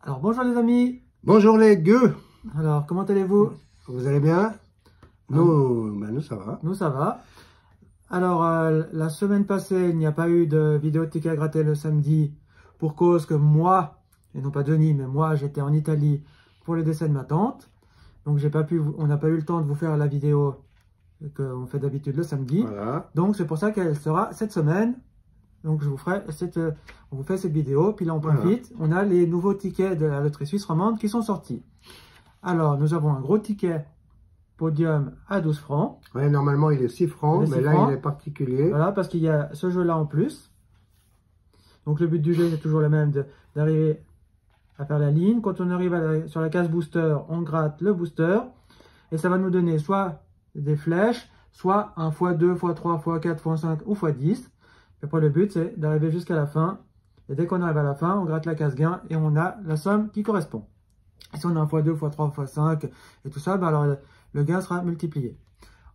Alors bonjour les amis. Bonjour les gueux. Alors comment allez-vous? Vous allez bien? Nous ça va. Nous ça va. Alors la semaine passée il n'y a pas eu de vidéo de ticket à gratter le samedi pour cause que moi, et non pas Denis, mais moi j'étais en Italie pour le décès de ma tante. Donc on n'a pas eu le temps de vous faire la vidéo qu'on fait d'habitude le samedi. Voilà. Donc c'est pour ça qu'elle sera cette semaine. Donc on vous fait cette vidéo, puis là on profite, on a les nouveaux tickets de la loterie suisse romande qui sont sortis. Alors nous avons un gros ticket podium à 12 francs. Ouais, normalement il est 6 francs, mais là il est particulier. Voilà, parce qu'il y a ce jeu là en plus. Donc le but du jeu c'est toujours le même, d'arriver à faire la ligne. Quand on arrive sur la case booster, on gratte le booster. Et ça va nous donner soit des flèches, soit un x2, x3, x4, x5 ou x10. Après, le but, c'est d'arriver jusqu'à la fin. Et dès qu'on arrive à la fin, on gratte la case gain et on a la somme qui correspond. Et si on a un x2, x3, x5 et tout ça, ben alors le gain sera multiplié.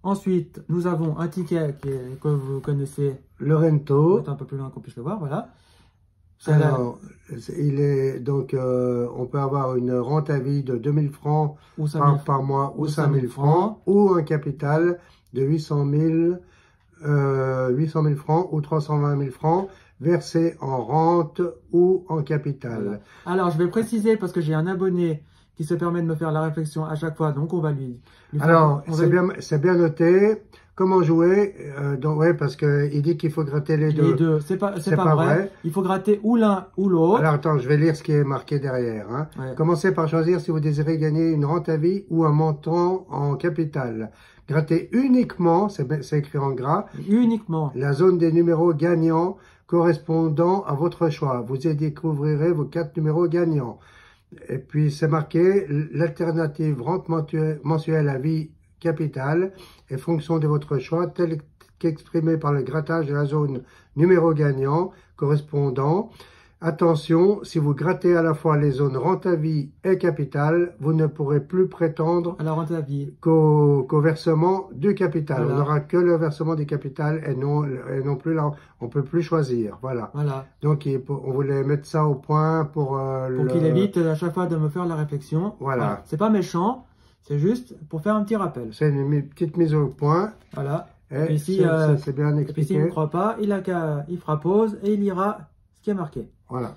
Ensuite, nous avons un ticket que vous connaissez. Le Rento. Un peu plus loin qu'on puisse le voir, voilà. Alors, il est donc, on peut avoir une rente à vie de 2000 francs par mois ou 5000 francs, ou un capital de 800 000 francs ou 320 000 francs versés en rente ou en capital. Voilà. Alors, je vais préciser parce que j'ai un abonné qui se permet de me faire la réflexion à chaque fois, donc on va lui faire... Alors, c'est bien noté. Comment jouer? Donc, ouais, parce qu'il dit qu'il faut gratter les deux. Les deux, c'est pas vrai. Il faut gratter ou l'un ou l'autre. Alors, attends, je vais lire ce qui est marqué derrière. Hein. Ouais. Commencez par choisir si vous désirez gagner une rente à vie ou un montant en capital. Grattez uniquement, c'est écrit en gras, uniquement la zone des numéros gagnants correspondant à votre choix. Vous y découvrirez vos 4 numéros gagnants. Et puis, c'est marqué l'alternative rente mensuelle à vie capitale et fonction de votre choix, tel qu'exprimé par le grattage de la zone numéro gagnant correspondant. Attention, si vous grattez à la fois les zones rente à vie et capitale, vous ne pourrez plus prétendre à la rente à vie qu'au versement du capital. Voilà. On n'aura que le versement du capital et non plus là, on peut plus choisir. Voilà. Donc on voulait mettre ça au point pour qu'il évite à chaque fois de me faire la réflexion. Voilà. C'est pas méchant, c'est juste pour faire un petit rappel. C'est une petite mise au point. Voilà. Et si c'est bien expliqué. Et puis s'il ne croit pas, il fera pause et il lira ce qui est marqué. Voilà.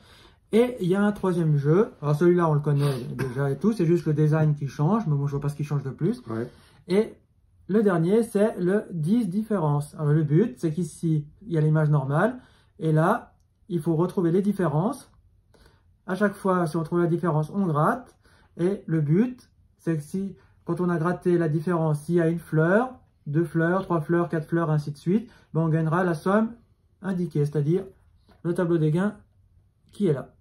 Et il y a un troisième jeu. Alors celui-là, on le connaît déjà et tout. C'est juste le design qui change. Mais moi, je vois pas ce qui change de plus. Ouais. Et le dernier, c'est le 10 différences. Alors le but, c'est qu'ici, il y a l'image normale. Et là, il faut retrouver les différences. À chaque fois, si on trouve la différence, on gratte. Et le but, c'est que quand on a gratté la différence, s'il y a une fleur, 2 fleurs, 3 fleurs, 4 fleurs, ainsi de suite, ben on gagnera la somme indiquée, c'est-à-dire le tableau des gains qui est là.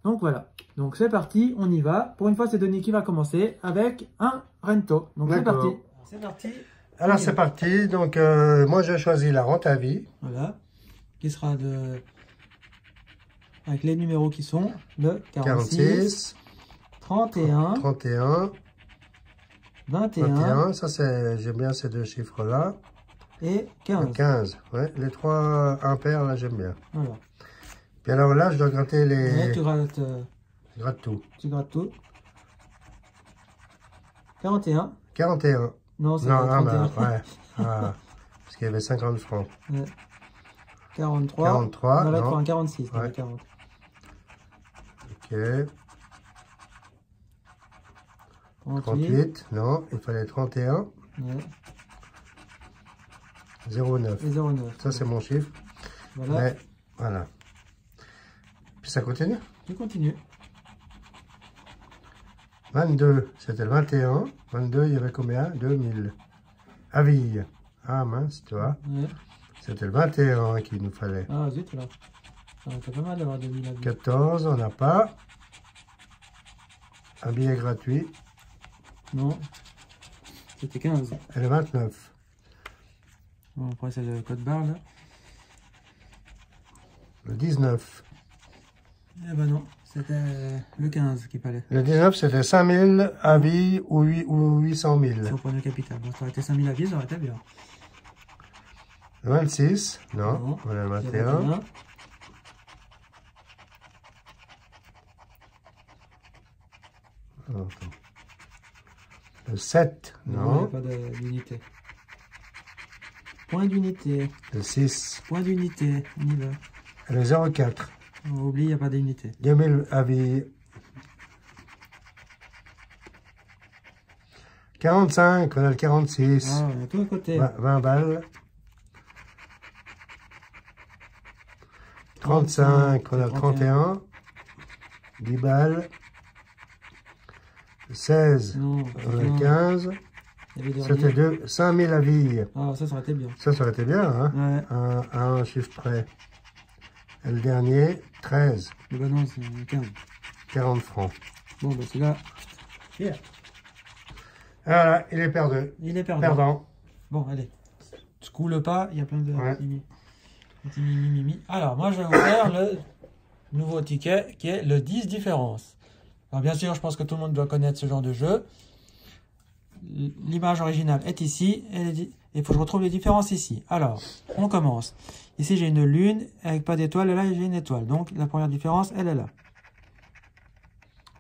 Donc voilà, donc c'est parti, on y va. Pour une fois, c'est Denis qui va commencer avec un Rento. Donc c'est parti. C'est parti. Alors c'est parti, donc moi j'ai choisi la rente à vie. Voilà, qui sera avec les numéros qui sont le 46, 31, 21, ça c'est, j'aime bien ces deux chiffres là. Et 15. 15, ouais, les 3 impaires là j'aime bien. Voilà. Puis alors là je dois gratter les... Ouais, tu grattes tout. Tu grattes tout. 41. 41. Non, c'est 31. Bah, ouais. Parce qu'il y avait 50 francs. Ouais. 43. 43. Non, là, non. 46. Ouais. 40. Ok. 38. Non, il fallait 31. Ouais. 09. Et 09. Ça, c'est mon chiffre. Voilà. Mais, voilà. Puis ça continue. Tu continues. 22, c'était le 21. 22, il y avait combien? 2000. Aville. Ah mince, tu vois. Ouais. C'était le 21 qu'il nous fallait. Ah zut, là. C'est pas mal d'avoir 2000 avis. 14, on n'a pas. Un billet gratuit. Non. C'était 15. Et le 29. Bon, après, c'est le code barre, là. Le 19. Eh ben non, c'était le 15 qu'il fallait. Le 19, c'était 5000 avis ou 800 000. Si on prenait le capital. Bon, ça aurait été 5000 avis, ça aurait été bien. Le 26, non, Non. on a le 21. attends. Le 7, Non, il non. n'y a pas d'unité. Point d'unité. Le 6. Point d'unité. On y va. Le 04. On oublie, il n'y a pas d'unité. 2000 avis. 45, on a le 46. Ah, on a tout à côté. 20 balles. 35, on a le 31. 10 balles. 16, Non, on a le 15. C'était 5000 avis. Ah, ça aurait été bien. Ça aurait été bien, hein? Ouais. À un chiffre près. Et le dernier, 13. Le bah non, c'est 15. 40 francs. Bon, bah celui-là. Hier. Voilà, il est perdu. Il est perdant. Perdant. Bon, allez. Tu coules pas, il y a plein de Ouais. petits mimi. Alors, moi, je vais vous faire le nouveau ticket qui est le 10 différences. Alors, bien sûr, je pense que tout le monde doit connaître ce genre de jeu. L'image originale est ici et il faut que je retrouve les différences ici. Alors, on commence. Ici, j'ai une lune avec pas d'étoile et là, j'ai une étoile. Donc, la première différence, elle est là.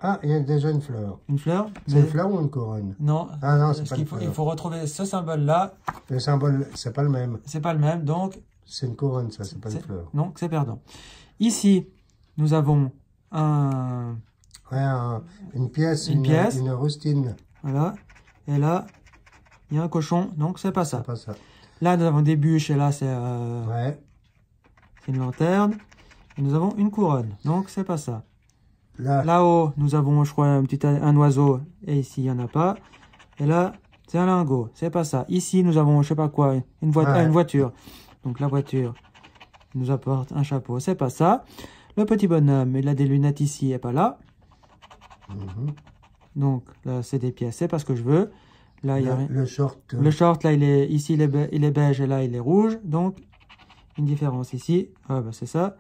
Ah, il y a déjà une fleur. Une fleur. C'est une fleur ou une couronne? Non. Ah non, c'est Parce pas qu'il une faut, fleur. il faut retrouver ce symbole-là. Le symbole, c'est pas le même. C'est pas le même, donc C'est une couronne, ça, c'est pas une fleur. donc c'est perdant. Ici, nous avons un... Ouais, une pièce, Une pièce. une rustine. Voilà. Et là, il y a un cochon, donc c'est pas ça. C'est pas ça. Là, nous avons des bûches et là, c'est Ouais. une lanterne. Et nous avons une couronne, donc c'est pas ça. Là, Là-haut, nous avons, je crois, un oiseau. Et ici, il n'y en a pas. Et là, c'est un lingot. C'est pas ça. Ici, nous avons, je sais pas quoi, une voiture. Donc la voiture nous apporte un chapeau. C'est pas ça. Le petit bonhomme, il a des lunettes ici et pas là. Donc là, c'est des pièces. C'est pas ce que je veux. Là, il y a rien. le short. Le short, là, ici, il est beige et là, il est rouge. Donc, une différence ici. Ah, bah, c'est ça.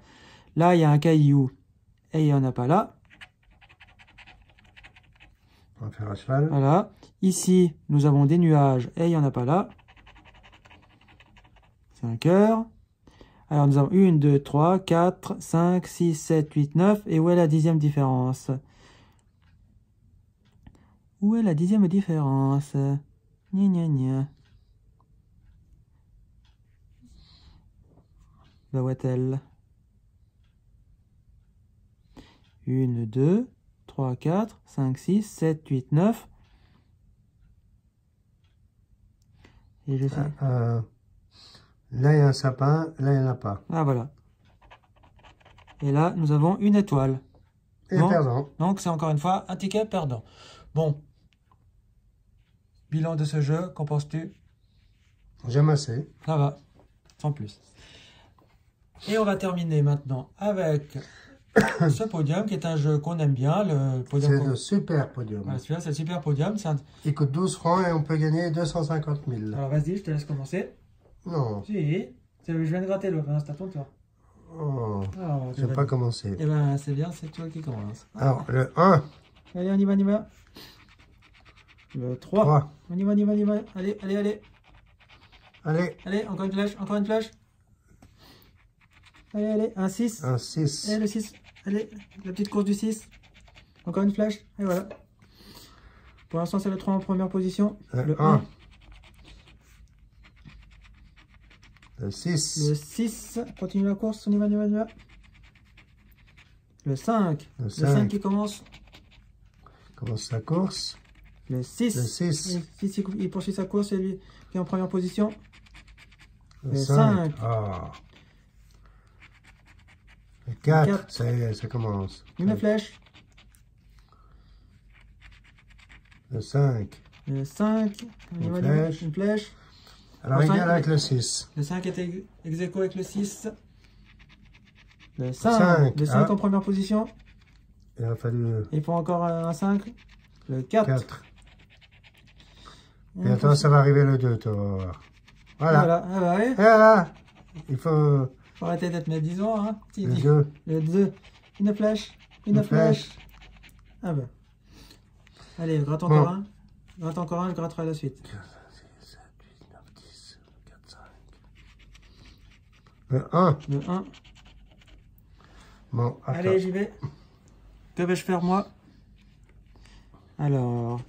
Là, il y a un caillou et il n'y en a pas là. On va faire à cheval. Voilà. Ici, nous avons des nuages et il n'y en a pas là. C'est un cœur. Alors, nous avons 1, 2, 3, 4, 5, 6, 7, 8, 9. Et où est la 10e différence? Où est la 10e différence? Gna gna gna. Bah, où est-elle? 1, 2, 3, 4, 5, 6, 7, 8, 9. Et je sais. Là, il y a un sapin. Là, il n'y en a pas. Ah, voilà. Et là, nous avons une étoile. Et perdant. Donc, c'est encore une fois un ticket perdant. Bon. Bilan de ce jeu, qu'en penses-tu? J'aime assez. Ça va, sans plus. Et on va terminer maintenant avec ce podium, qui est un jeu qu'on aime bien. Le podium. C'est le super podium. Voilà, celui-là, c'est le super podium. Il coûte 12 francs et on peut gagner 250 000. Alors, vas-y, je te laisse commencer. Non. Si, je viens de gratter l'autre, c'est à ton tour. Oh, Alors, je n'ai pas commencé. Eh ben, c'est bien, c'est toi qui commence. Alors, le 1. Allez, on y va, on y va. Le 3. 3. On y va, on y va, on y va. Allez, allez, allez. Allez. Allez, encore une flèche, encore une flèche. Allez, allez, un 6. Un 6. Allez, le 6. Allez, la petite course du 6. Encore une flèche. Et voilà. Pour l'instant, c'est le 3 en première position. Le 1. Le 6. Le 6. Continue la course. On y va, on y va, on y va. Le 5. Le Le 5 qui commence. Commence sa course. Le 6. Le 6. Le 6, il poursuit sa course. C'est lui qui est en première position. Le Le 5. 5. Ah. Le 4. 4. Ça y est, ça commence. Une flèche. Le 5. Le 5. On y va, on y va. Une flèche. Alors, Le égal 5, avec le 6. Le 5 est ex aequo avec le 6. Le 5. 5. Le 5 en première position. Il a fallu Il faut encore un 5. Le 4. 4. Et attends, ça va arriver le 2, tu vas voir. Voilà. Voilà. Ah bah ouais. Voilà. Il faut Faut arrêter d'être médisant, hein. le 2. Le 2. Une flèche. Une flèche. Ah bah. Allez, gratte encore un. Gratte encore un, je gratterai la suite. 5, 6, 7, 8, 9, 10, 4, 5. Le 1. Le 1. Bon, attends. Allez, j'y vais. Que vais-je faire moi? Alors,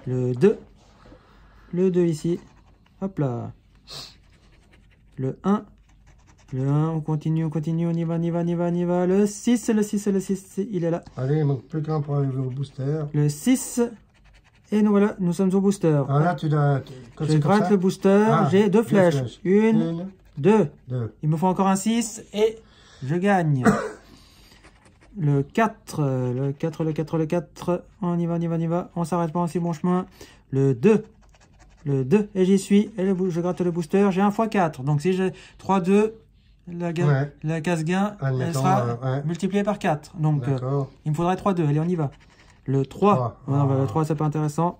le 2. Le 2 ici. Hop là. Le 1. Le 1, on continue, on y va, on y va. Le 6, il est là. Allez, il manque plus qu'un pour arriver au booster. Le 6. Et nous voilà, nous sommes au booster. Alors là, tu dois... Je gratte le booster, j'ai 2 flèches. Une, 2. Il me faut encore un 6 et je gagne. Le 4, le 4. On y va. On s'arrête pas en si bon chemin. Le 2. Et j'y suis. Et je gratte le booster. J'ai 1 x 4. Donc si j'ai 3, 2, la case gain, elle sera multipliée par 4. Donc il me faudrait 3, 2. Allez, on y va. Le 3. Le 3, c'est pas intéressant.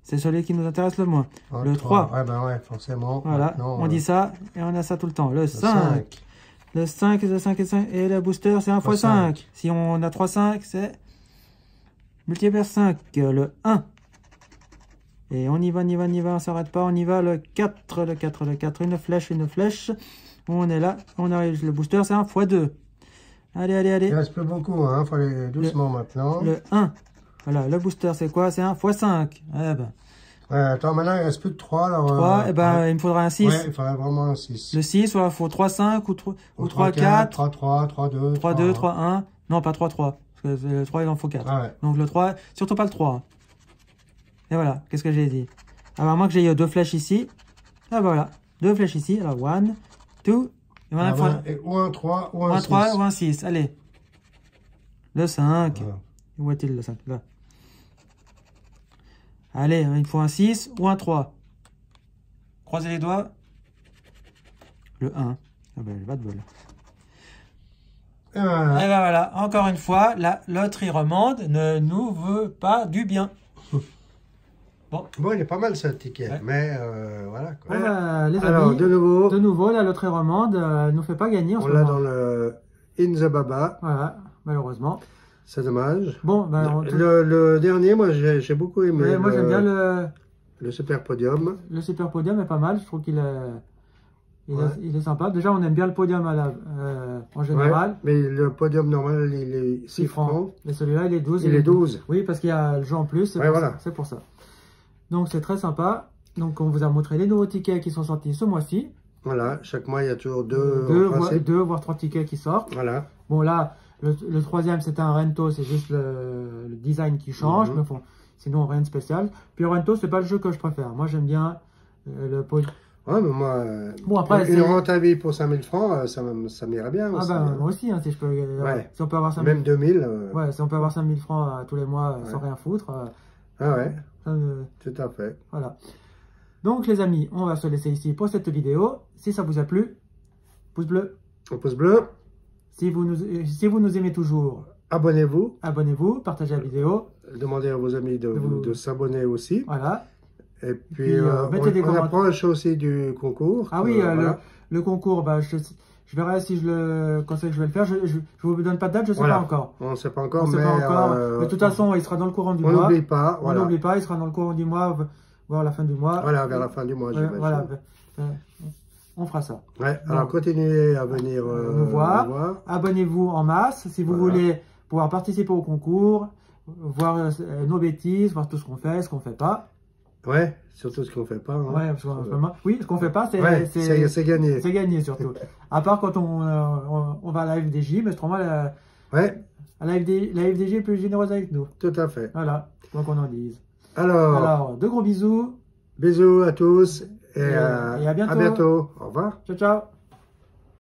C'est celui qui nous intéresse le moins. Le 3. Ouais, forcément. Voilà, maintenant, on dit ça et on a ça tout le temps. Le 5. Le 5. Et le booster, c'est 1 x 5. Si on a 3, 5, c'est multiplié par 5. Le 1. Et on y va, on s'arrête pas, on y va. Le 4. Une flèche. On est là, on arrive. Le booster, c'est 1 x 2. Allez. Il reste plus beaucoup, hein. Faut aller doucement maintenant. Le 1. Voilà, le booster, c'est quoi? C'est 1 x 5. Attends, maintenant, il reste plus que 3. Alors, 3, il me faudra un 6. Ouais, il faudrait vraiment un 6. Le 6, il faut 3, 5 ou 3, 4. 3, 3, 3, 2. 3, 2, 3, 1. Non, pas 3, 3. Parce que le 3, il en faut 4. Donc le 3, surtout pas le 3. Et voilà, qu'est-ce que j'ai dit? Alors, à moins que j'ai 2 flèches ici. Ah, voilà. 2 flèches ici. Alors, 1, 2. Et voilà, ou un 3, ou un 6. 3 ou un 6. Allez. Le 5. Où est-il le 5? Là. Allez, il faut un 6 ou un 3. Croisez les doigts. Le 1. Ah ben, j'ai pas de bol. Et ben voilà, encore une fois, la loterie romande ne nous veut pas du bien. Bon, il est pas mal ce ticket, mais voilà. Quoi. Les alors, amis, de nouveau, la loterie romande ne nous fait pas gagner en ce moment. On l'a dans le In the Baba. Voilà, malheureusement. C'est dommage. Bon, le dernier, moi, j'ai beaucoup aimé. Moi, j'aime bien le Super Podium. Le Super Podium est pas mal. Je trouve qu'il est sympa. Déjà, on aime bien le podium en général. Mais le podium normal, il est 6 francs. Et celui-là, il est 12. Il est 12. Oui, parce qu'il y a le jeu en plus. C'est pour ça. Donc, c'est très sympa. Donc, on vous a montré les nouveaux tickets qui sont sortis ce mois-ci. Voilà, chaque mois, il y a toujours deux voire 3 tickets qui sortent. Voilà. Bon, là, le troisième, c'était un Rento. C'est juste le design qui change. Mais bon, sinon, rien de spécial. Puis, Rento, c'est pas le jeu que je préfère. Moi, j'aime bien le podium. Ouais, mais moi, après, une rente à vie pour 5000 francs, ça m'irait bien aussi. Moi aussi, hein, si je peux. Si on peut avoir 5000. Même 2000. Ouais, si on peut avoir 5000 francs tous les mois sans rien foutre. Tout à fait. Voilà. Donc, les amis, on va se laisser ici pour cette vidéo. Si ça vous a plu, pouce bleu. Un pouce bleu. Si vous nous aimez toujours, abonnez-vous. Partagez la vidéo. Demandez à vos amis de s'abonner aussi. Voilà. Et puis, mettez des commentaires. On approche aussi du concours. Ah oui, le concours, je verrai si quand c'est que je vais le faire. Je ne vous donne pas de date, je ne sais pas encore. On ne sait pas encore, mais de toute façon, il sera dans le courant du mois. On n'oublie pas. On n'oublie pas, il sera dans le courant du mois, voire la fin du mois. Voilà, vers la fin du mois, j'imagine. Voilà, on fera ça. Ouais, alors continuez à venir nous voir. Abonnez-vous en masse si vous voulez pouvoir participer au concours, voir nos bêtises, voir tout ce qu'on fait, ce qu'on ne fait pas. Ouais, surtout ce qu'on ne fait pas. Hein. Oui, ce qu'on ne fait pas, c'est gagné. C'est gagné surtout. À part quand on va à la FDJ, mais autrement, la FDJ est plus généreuse avec nous. Tout à fait. Voilà, quoi qu'on en dise. Alors, de gros bisous. Bisous à tous et à bientôt. À bientôt. Au revoir. Ciao, ciao.